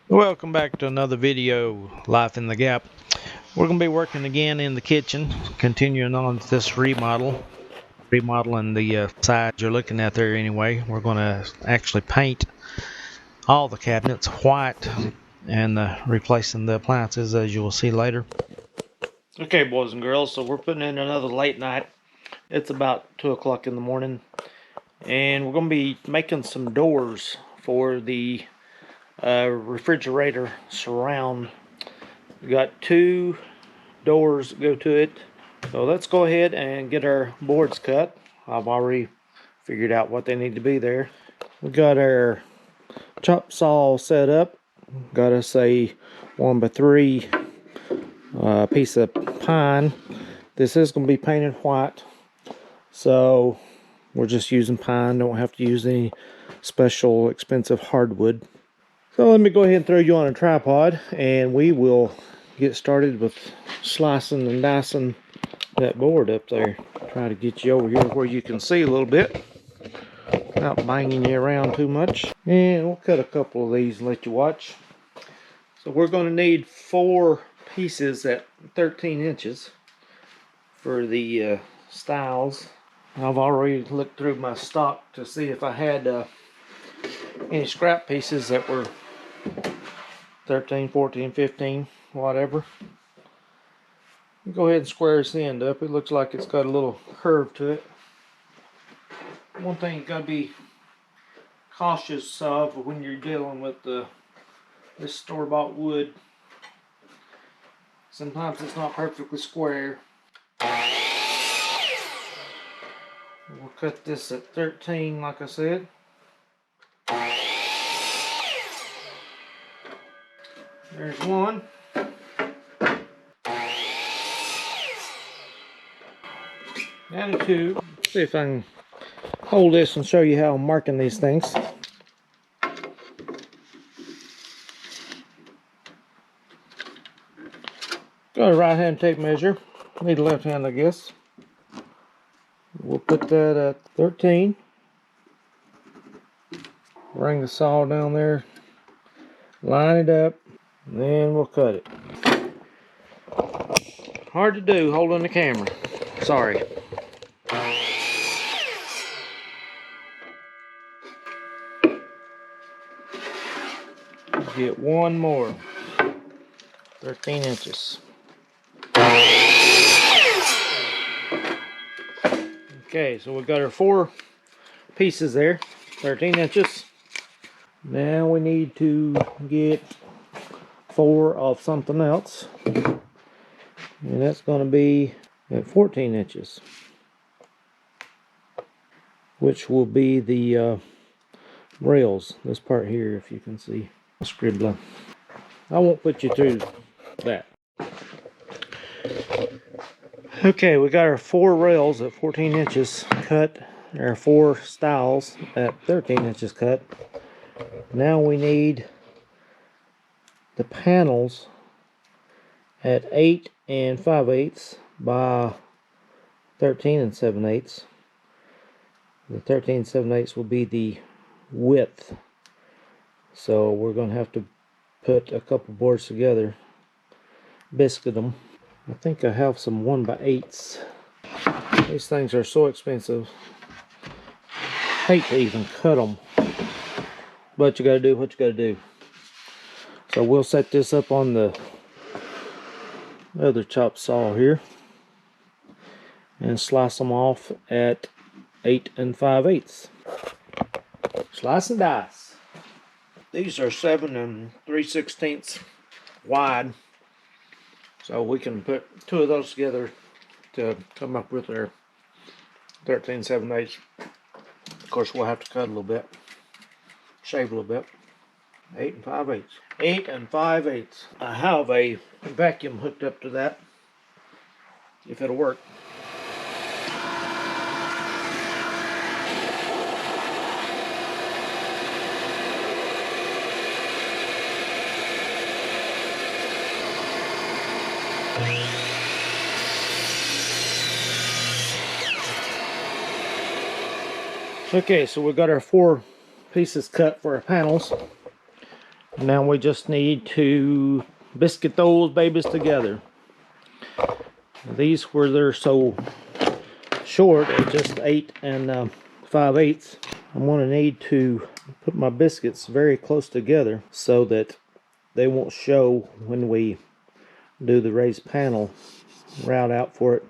Welcome back to another video, Life in the Gap. We're going to be working again in the kitchen, continuing on with this remodeling the sides you're looking at there anyway. We're going to actually paint all the cabinets white and replacing the appliances as you will see later. Okay, boys and girls, so we're putting in another late night. It's about 2 o'clock in the morning, and we're going to be making some doors for the refrigerator surround. We got two doors that go to it. So let's go ahead and get our boards cut. I've already figured out what they need to be there. We got our chop saw set up. Got us a 1x3 piece of pine. This is going to be painted white, so we're just using pine. Don't have to use any special expensive hardwood. So let me go ahead and throw you on a tripod, and we will get started with slicing and dicing that board up there. Try to get you over here where you can see a little bit without banging you around too much. And we'll cut a couple of these and let you watch. So we're going to need 4 pieces at 13 inches for the stiles. I've already looked through my stock to see if I had any scrap pieces that were 13, 14, 15, whatever. Go ahead and square this end up. It looks like it's got a little curve to it. One thing you got to be cautious of when you're dealing with this store-bought wood. Sometimes it's not perfectly square. We'll cut this at 13, like I said. There's one. And 2. See if I can hold this and show you how I'm marking these things. Got a right hand tape measure. Need a left hand, I guess. We'll put that at 13. Bring the saw down there. Line it up. And then we'll cut it. Hard to do holding the camera. Sorry. Get one more. 13 inches. Okay, so we've got our 4 pieces there. 13 inches. Now we need to get 4 of something else. And that's going to be at 14 inches. Which will be the rails. This part here, if you can see. Scribbling. I won't put you through that. Okay, we got our 4 rails at 14 inches cut. Our 4 stiles at 13 inches cut. Now we need the panels at 8 5/8 by 13 7/8. The 13 7/8 will be the width. So we're going to have to put a couple boards together, biscuit them. I think I have some 1/8s. These things are so expensive. Hate to even cut them, but you got to do what you got to do. So we'll set this up on the other chop saw here and slice them off at 8 5/8. Slice and dice. These are 7 3/16 wide, so we can put 2 of those together to come up with our 13 7/8. Of course, we'll have to cut a little bit, shave a little bit. 8 5/8. 8 5/8. I have a vacuum hooked up to that, if it'll work. Okay, so we've got our 4 pieces cut for our panels. Now we just need to biscuit those babies together. These where they're so short, at just 8 and 5/8, I'm going to need to put my biscuits very close together so that they won't show when we do the raised panel route out for it.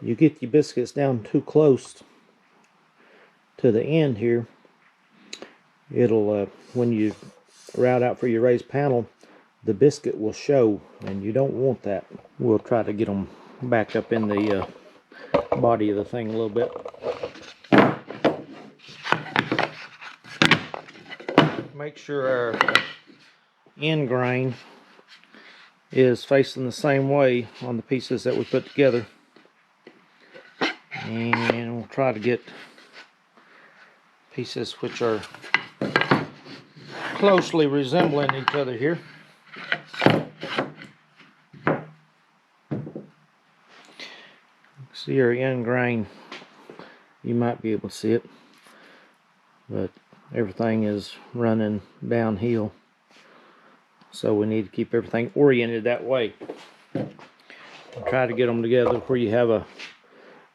You get your biscuits down too close to the end here, it'll when you route out for your raised panel, the biscuit will show, and you don't want that. We'll try to get them back up in the body of the thing a little bit. Make sure our end grain is facing the same way on the pieces that we put together, and we'll try to get pieces which are closely resembling each other here. See our end grain, you might be able to see it, but everything is running downhill, so we need to keep everything oriented that way. Try to get them together where you have a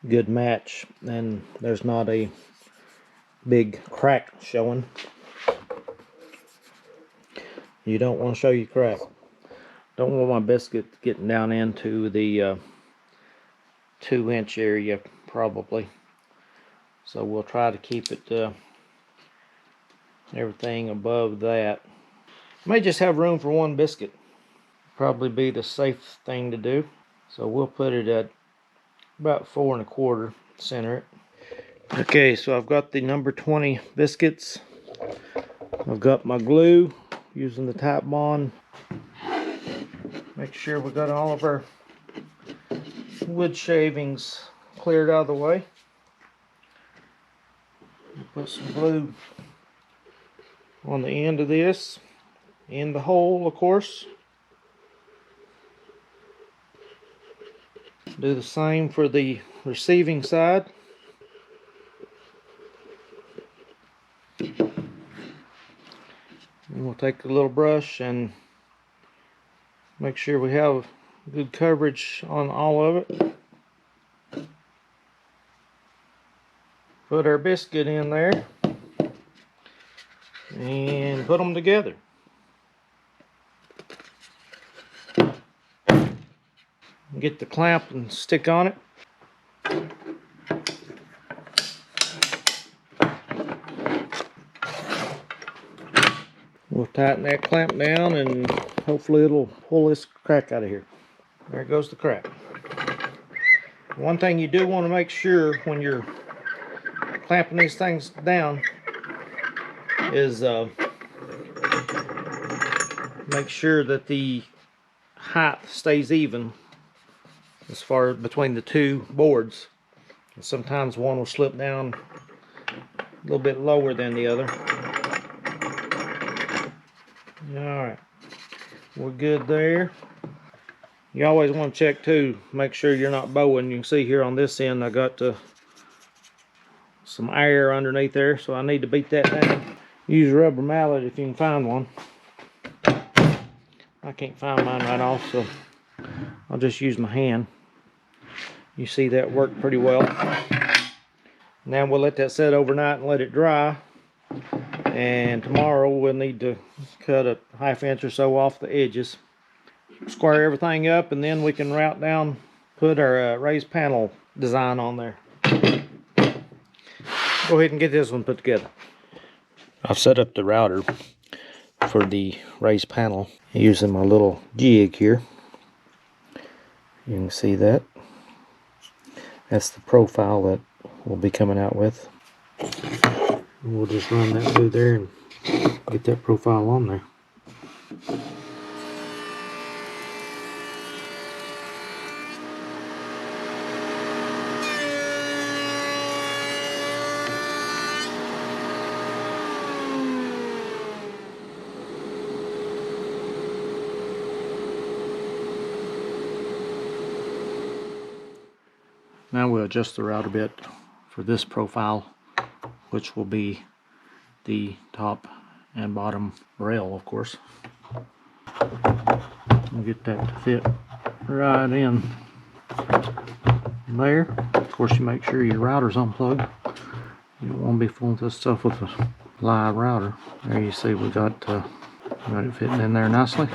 good match and there's not a big crack showing. You don't want to show your crack. Don't want my biscuit getting down into the 2-inch area probably, so we'll try to keep it everything above that. May just have room for one biscuit, probably be the safe thing to do, so we'll put it at about 4 1/4, center it. Okay, so I've got the number 20 biscuits. I've got my glue using the Type Bond. Make sure we got all of our wood shavings cleared out of the way. Put some glue on the end of this, in the hole, of course. Do the same for the receiving side. And we'll take a little brush and make sure we have good coverage on all of it. Put our biscuit in there and put them together. Get the clamp and stick on it. We'll tighten that clamp down and hopefully it'll pull this crack out of here. There goes the crack. One thing you do want to make sure when you're clamping these things down is make sure that the height stays even as far as between the two boards. Sometimes one will slip down a little bit lower than the other. Alright, we're good there. You always want to check too, make sure you're not bowing. You can see here on this end I got some air underneath there, so I need to beat that down. Use a rubber mallet if you can find one. I can't find mine right off, so I'll just use my hand. You see that worked pretty well. Now we'll let that set overnight and let it dry. And tomorrow we'll need to cut a 1/2 inch or so off the edges. Square everything up, and then we can route down, put our raised panel design on there. Go ahead and get this one put together. I've set up the router for the raised panel using my little jig here. You can see that. That's the profile that we'll be coming out with. We'll just run that through there and get that profile on there. Now we'll adjust the router bit for this profile, which will be the top and bottom rail, of course. We'll get that to fit right in there. Of course, you make sure your router's unplugged. You don't want to be fooling this stuff with a live router. There you see we got it fitting in there nicely.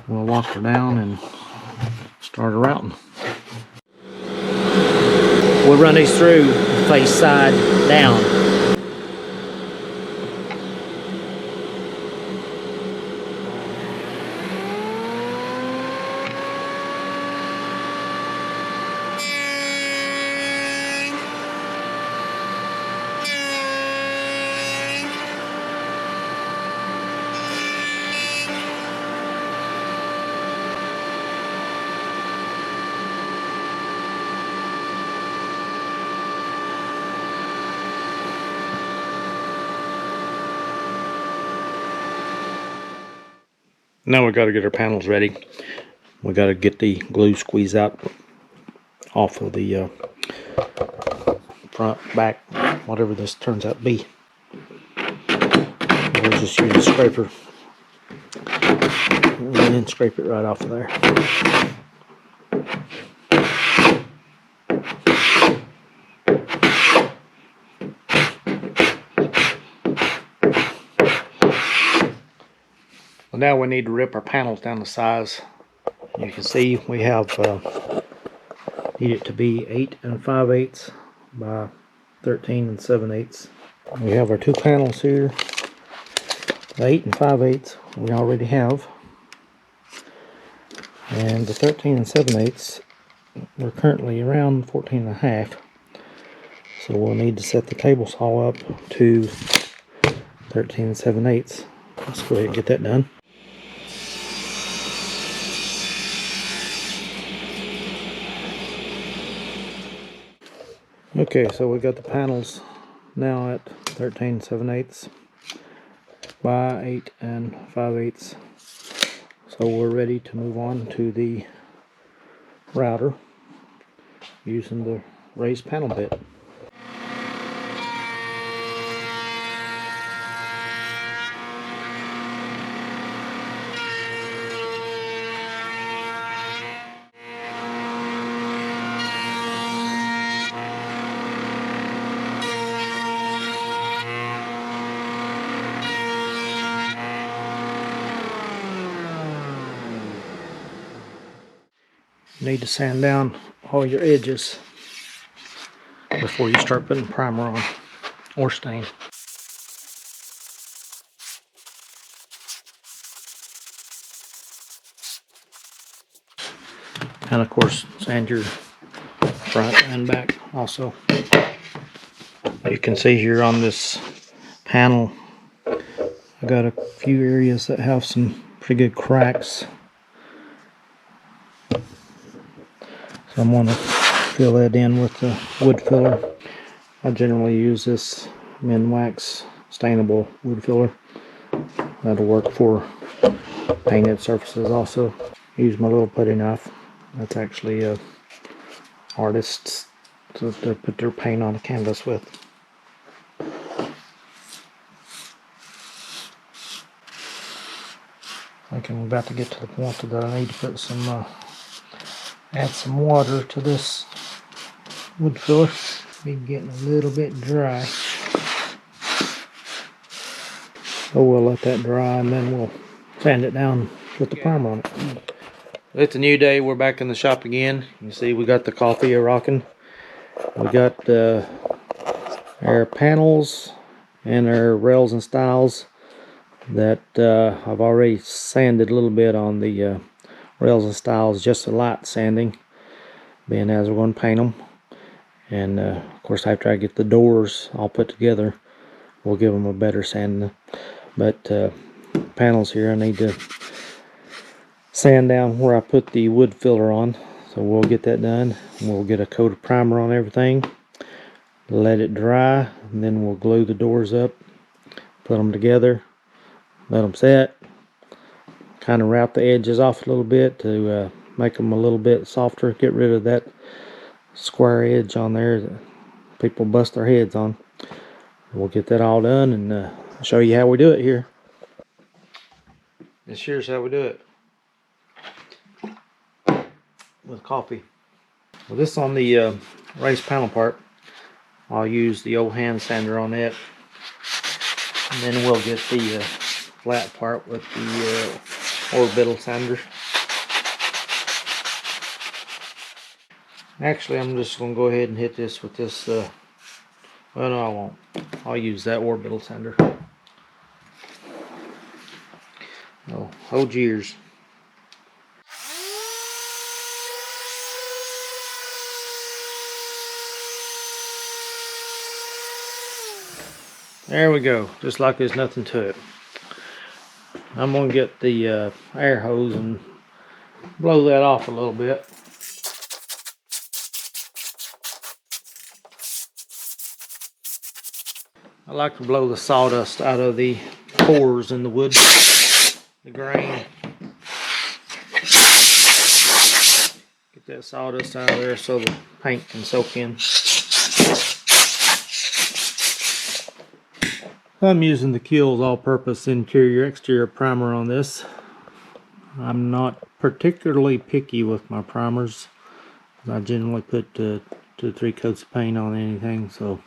We'll lock her down and start her routing. We'll run these through face side down. Now we got to get our panels ready. We got to get the glue squeeze out off of the front, back, whatever this turns out to be. We'll just use a scraper and then scrape it right off of there. Well, now we need to rip our panels down to size. You can see we have need it to be 8 5/8 by 13 7/8. We have our two panels here. The 8 5/8 we already have, and the 13 7/8 we're currently around 14 1/2. So we'll need to set the table saw up to 13 7/8. Let's go ahead and get that done. Okay, so we got the panels now at 13 7/8 by 8 5/8. So we're ready to move on to the router using the raised panel bit. You need to sand down all your edges before you start putting primer on or stain. And of course, sand your front and back also. You can see here on this panel, I got a few areas that have some pretty good cracks. So I'm going to fill that in with the wood filler. I generally use this Minwax stainable wood filler. That'll work for painted surfaces also. Use my little putty knife. That's actually artists to put their paint on a canvas with. I think I'm about to get to the point that I need to put some add some water to this wood filler. Be getting a little bit dry. So we'll let that dry and then we'll sand it down, put the primer on it. It's a new day. We're back in the shop again. You see we got the coffee rocking. We got our panels and our rails and stiles that I've already sanded a little bit on the rails and stiles, just a light sanding, being as we're going to paint them. And of course, after I get the doors all put together, we'll give them a better sanding. But panels here, I need to sand down where I put the wood filler on, so we'll get that done. We'll get a coat of primer on everything, let it dry, and then we'll glue the doors up, put them together, let them set, kind of route the edges off a little bit to make them a little bit softer, get rid of that square edge on there that people bust their heads on. We'll get that all done and show you how we do it here. This here's how we do it with coffee. Well, this on the raised panel part, I'll use the old hand sander on it, and then we'll get the flat part with the orbital sander. Actually, I'm just going to go ahead and hit this with this, well no I won't. I'll use that orbital sander. Oh, hold your ears. There we go, just like there's nothing to it. I'm going to get the air hose and blow that off a little bit. I like to blow the sawdust out of the pores in the wood, the grain. Get that sawdust out of there so the paint can soak in. I'm using the Kills all-purpose interior exterior primer on this. I'm not particularly picky with my primers. I generally put 2 to 3 coats of paint on anything, so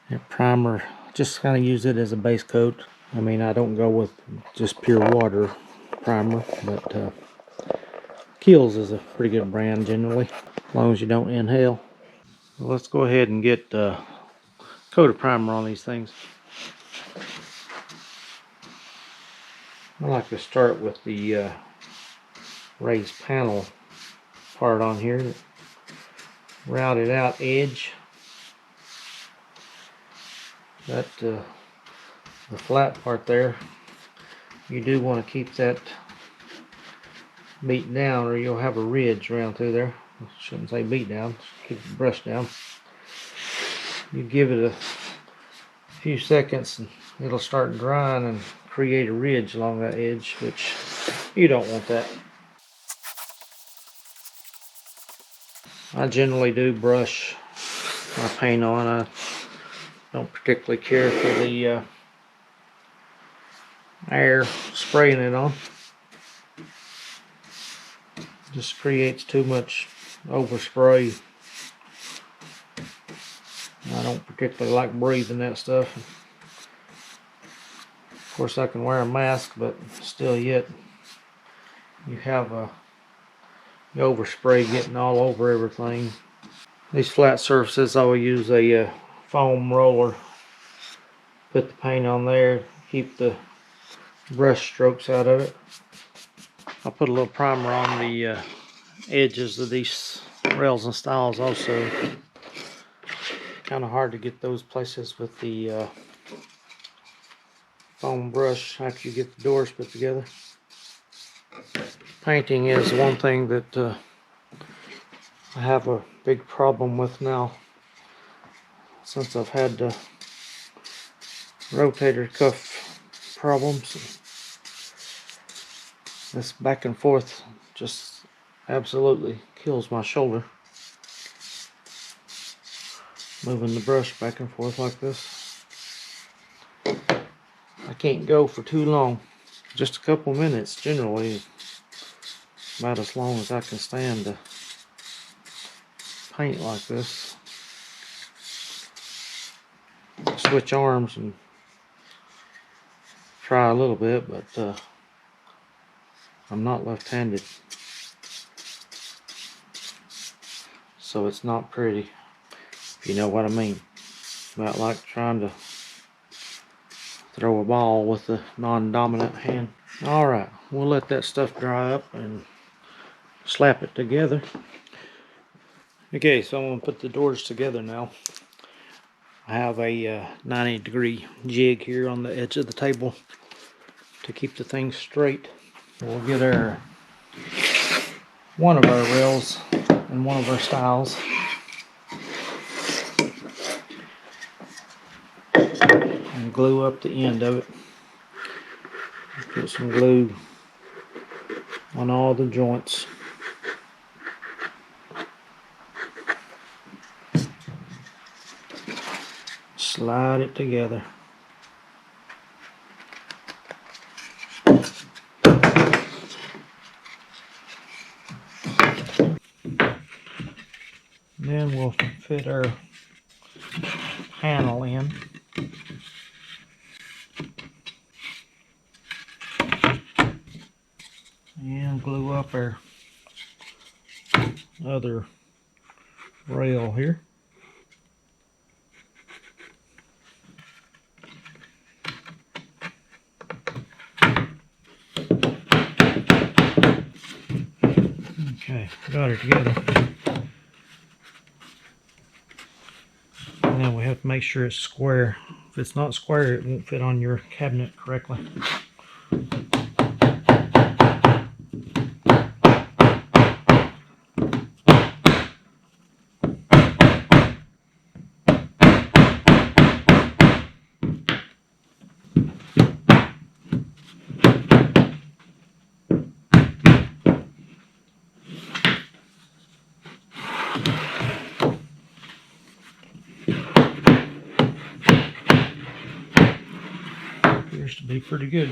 that primer, just kind of use it as a base coat. I mean, I don't go with just pure water primer, but Kills is a pretty good brand generally, as long as you don't inhale. Well, let's go ahead and get a coat of primer on these things. I like to start with the raised panel part on here, the routed out edge. That the flat part there, you do want to keep that beat down, or you'll have a ridge around through there. I shouldn't say beat down, keep the brush down. You give it a few seconds and it'll start drying and create a ridge along that edge, which you don't want that. I generally do brush my paint on. I don't particularly care for the air spraying it on. Just creates too much overspray. I don't particularly like breathing that stuff. Of course, I can wear a mask, but still yet you have the overspray getting all over everything. These flat surfaces, I will use a foam roller. Put the paint on there, keep the brush strokes out of it. I'll put a little primer on the edges of these rails and stiles also. Kind of hard to get those places with the foam brush after you get the doors put together. Painting is one thing that I have a big problem with now, since I've had the rotator cuff problems. This back and forth just absolutely kills my shoulder. Moving the brush back and forth like this. I can't go for too long. Just a couple minutes generally, about as long as I can stand to paint like this. Switch arms and try a little bit, but I'm not left-handed, so it's not pretty, if you know what I mean. About like trying to throw a ball with the non-dominant hand. Alright, we'll let that stuff dry up and slap it together. Okay, so I'm going to put the doors together now. I have a 90-degree jig here on the edge of the table to keep the thing straight. We'll get one of our rails and one of our stiles. And glue up the end of it. Put some glue on all the joints. slide it together. Then we'll fit our panel in. And glue up our other rail here. Okay, got it together. And then we have to make sure it's square. If it's not square, it won't fit on your cabinet correctly. Appears to be pretty good.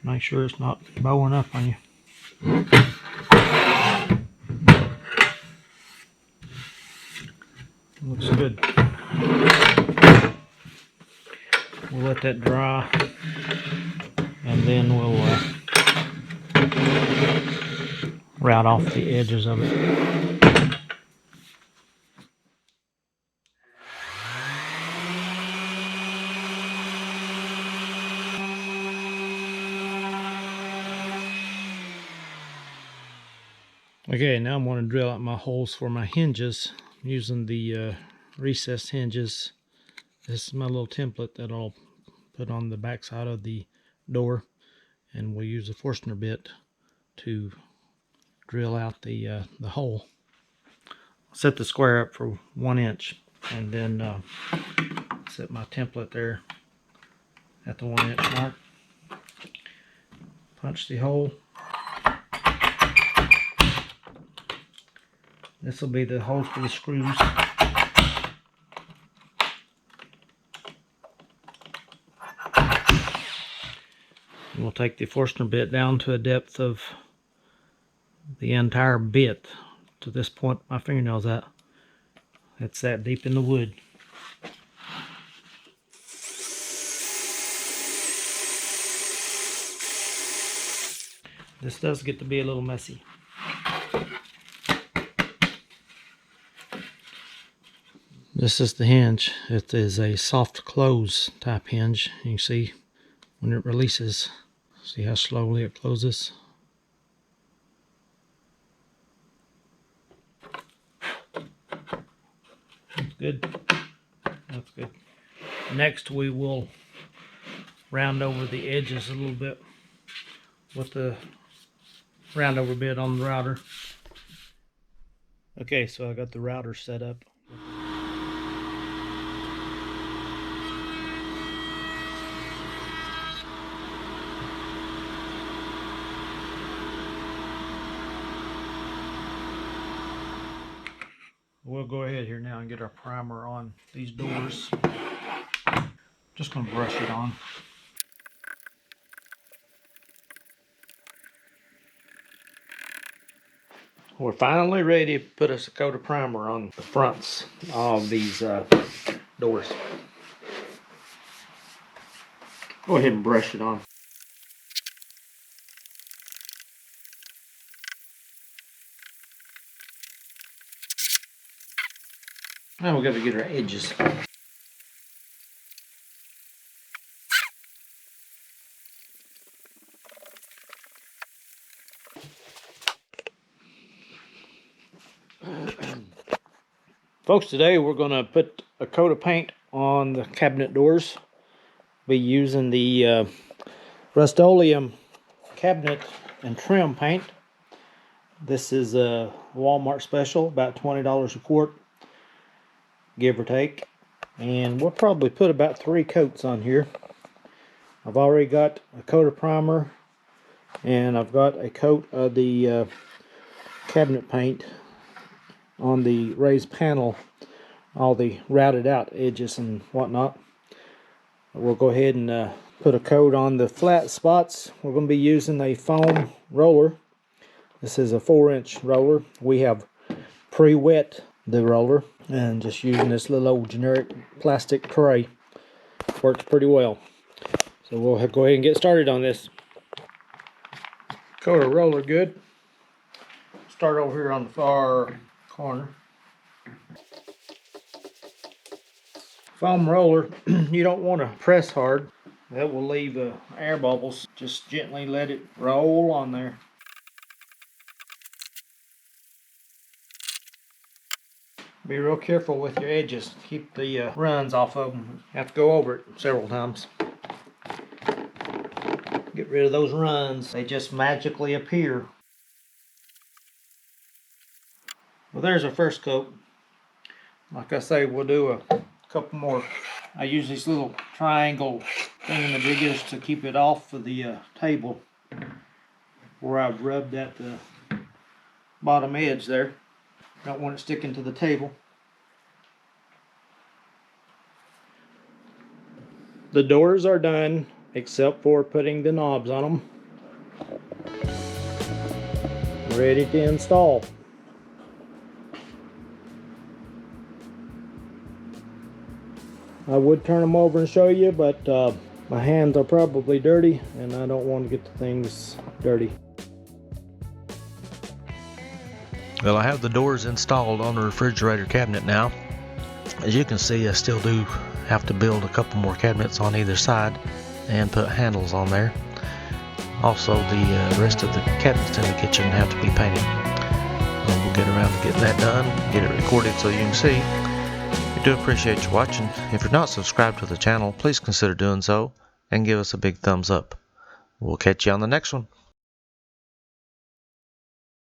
Make sure it's not bowing up on you. Looks good. We'll let that dry, and then we'll route off the edges of it. Okay, now I'm going to drill out my holes for my hinges using the recessed hinges. This is my little template that I'll put on the back side of the door, and we'll use a Forstner bit to drill out the hole. Set the square up for 1 inch, and then set my template there at the 1 inch mark. Punch the hole. This will be the holes for the screws. And we'll take the Forstner bit down to a depth of the entire bit. To this point my fingernail's at. It's that deep in the wood. This does get to be a little messy. This is the hinge. It is a soft close type hinge. You can see when it releases, see how slowly it closes. That's good. That's good. Next we will round over the edges a little bit with the round over bit on the router. Okay, so I got the router set up. We'll go ahead here now and get our primer on these doors. Just going to brush it on. We're finally ready to put us a coat of primer on the fronts of these doors. Go ahead and brush it on. Now we've got to get our edges. Folks, today we're going to put a coat of paint on the cabinet doors. Be using the Rust-Oleum cabinet and trim paint. This is a Walmart special, about $20 a quart, give or take. And we'll probably put about 3 coats on here. I've already got a coat of primer, and I've got a coat of the cabinet paint on the raised panel, all the routed out edges and whatnot. We'll go ahead and put a coat on the flat spots. We're going to be using a foam roller. This is a 4-inch roller. We have pre-wet the roller and just using this little old generic plastic tray. Works pretty well. So we'll go ahead and get started on this. Coat a roller good. Start over here on the far corner. Foam roller, you don't want to press hard. That will leave air bubbles. Just gently let it roll on there. Be real careful with your edges. Keep the runs off of them. You have to go over it several times. Get rid of those runs. They just magically appear. Well, there's our first coat. Like I say, we'll do a couple more. I use these little triangle thingamajiggies to keep it off of the table where I've rubbed at the bottom edge there. Don't want it sticking to the table. The doors are done except for putting the knobs on them. Ready to install. I would turn them over and show you, but my hands are probably dirty and I don't want to get the things dirty. Well, I have the doors installed on the refrigerator cabinet now. As you can see, I still do have to build a couple more cabinets on either side and put handles on there. Also, the rest of the cabinets in the kitchen have to be painted. We'll get around to getting that done, get it recorded so you can see. We do appreciate you watching. If you're not subscribed to the channel, please consider doing so and give us a big thumbs up. We'll catch you on the next one.